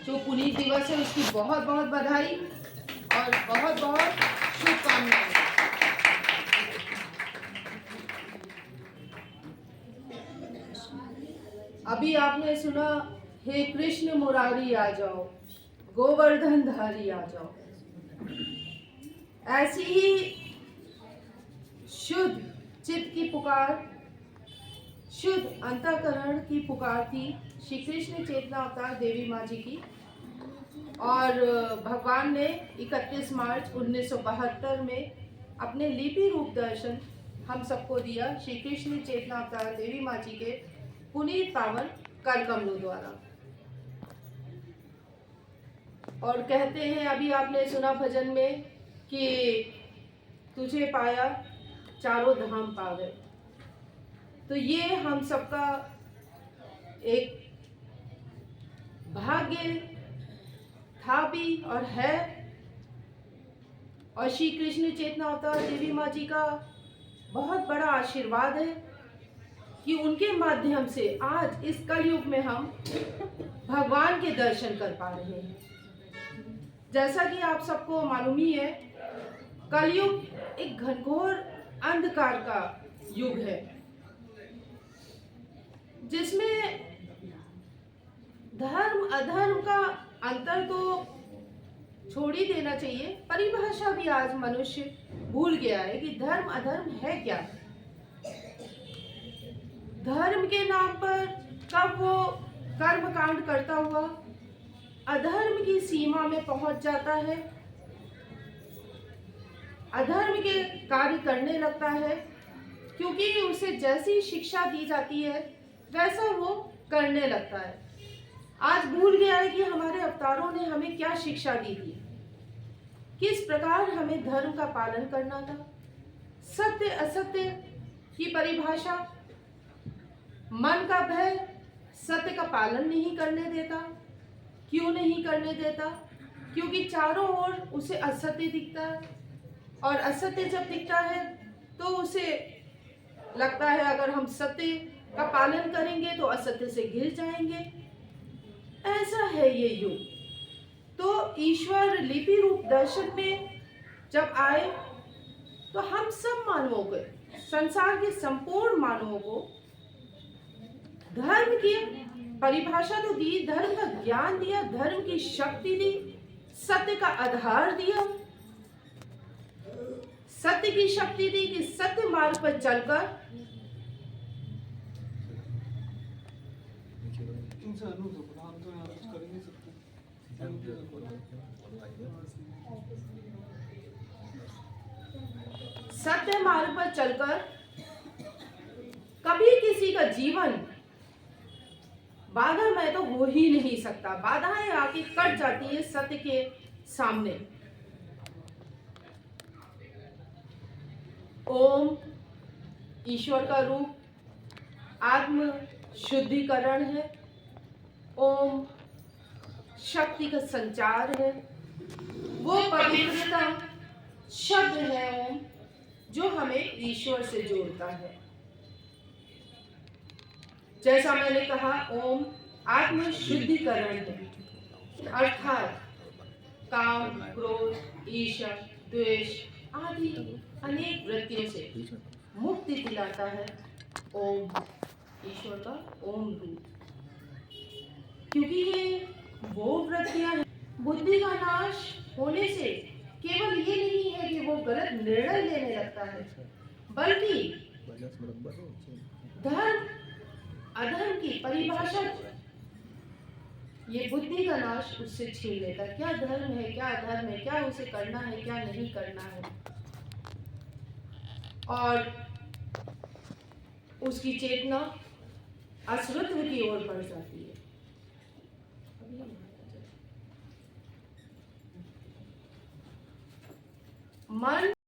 जो पुनीत दिवस है उसकी बहुत बहुत बधाई और बहुत बहुत शुभकामनाएं। अभी आपने सुना, हे कृष्ण मुरारी आ जाओ, गोवर्धन धारी आ जाओ। ऐसी ही शुद्ध चित्त की पुकार, शुद्ध अंतःकरण की पुकार थी श्री कृष्ण चेतना अवतार देवी माँ जी की। और भगवान ने 31 मार्च 1972 में अपने लिपि रूप दर्शन हम सबको दिया श्री कृष्ण चेतना अवतार देवी माँ जी के पुनीत पावन कर कमलों द्वारा। और कहते हैं, अभी आपने सुना भजन में कि तुझे पाया चारों धाम पा गए। तो ये हम सबका एक भाग्य था भी और है। और श्री कृष्ण चेतना अवतार देवी माँ जी का बहुत बड़ा आशीर्वाद है कि उनके माध्यम से आज इस कलयुग में हम भगवान के दर्शन कर पा रहे हैं। जैसा कि आप सबको मालूम ही है, कलयुग एक घनघोर अंधकार का युग है, जिसमें धर्म अधर्म का अंतर तो छोड़ ही देना चाहिए। परिभाषा भी आज मनुष्य भूल गया है कि धर्म अधर्म है क्या। धर्म के नाम पर कब वो कर्म कांड करता हुआ अधर्म की सीमा में पहुंच जाता है, अधर्म के कार्य करने लगता है, क्योंकि उसे जैसी शिक्षा दी जाती है वैसा वो करने लगता है। आज भूल गया है कि हमारे अवतारों ने हमें क्या शिक्षा दी थी, किस प्रकार हमें धर्म का पालन करना था। सत्य असत्य की परिभाषा, मन का भय सत्य का पालन नहीं करने देता। क्यों नहीं करने देता? क्योंकि चारों ओर उसे असत्य दिखता है, और असत्य जब दिखता है तो उसे लगता है अगर हम सत्य का पालन करेंगे तो असत्य से घिर जाएंगे। ऐसा है ये युग। तो ईश्वर लिपि रूप दर्शन में जब आए तो हम सब मानवों को, संसार के संपूर्ण मानवों को धर्म की परिभाषा तो दी, धर्म का ज्ञान दिया, धर्म की शक्ति दी, सत्य का आधार दिया, सत्य की शक्ति दी कि सत्य मार्ग पर चलकर सत्य मार्ग पर चलकर कभी किसी का जीवन बाधा में तो हो ही नहीं सकता। बाधाएं आके कट जाती है सत्य के सामने। ओम ईश्वर का रूप, आत्म शुद्धिकरण है। ओम शक्ति का संचार है। वो पवित्रता शब्द है ओम, जो हमें ईश्वर से जोड़ता है। जैसा मैंने कहा, ओम आत्म शुद्धिकरण है, अर्थात काम, क्रोध, ईर्ष्या, द्वेष आदि अनेक वृत्तियों से मुक्ति दिलाता है ओम, ईश्वर का ओम रूप। क्योंकि ये वो वृत्तियां हैं, बुद्धि का नाश होने से केवल ये नहीं है कि वो गलत निर्णय लेने लगता है, बल्कि धर्म अधर्म की परिभाषा, ये बुद्धि का नाश उससे छीन लेता है। क्या धर्म है, क्या अधर्म है, क्या उसे करना है, क्या नहीं करना है, और उसकी चेतना असुरत्व की ओर बढ़ जाती है। मन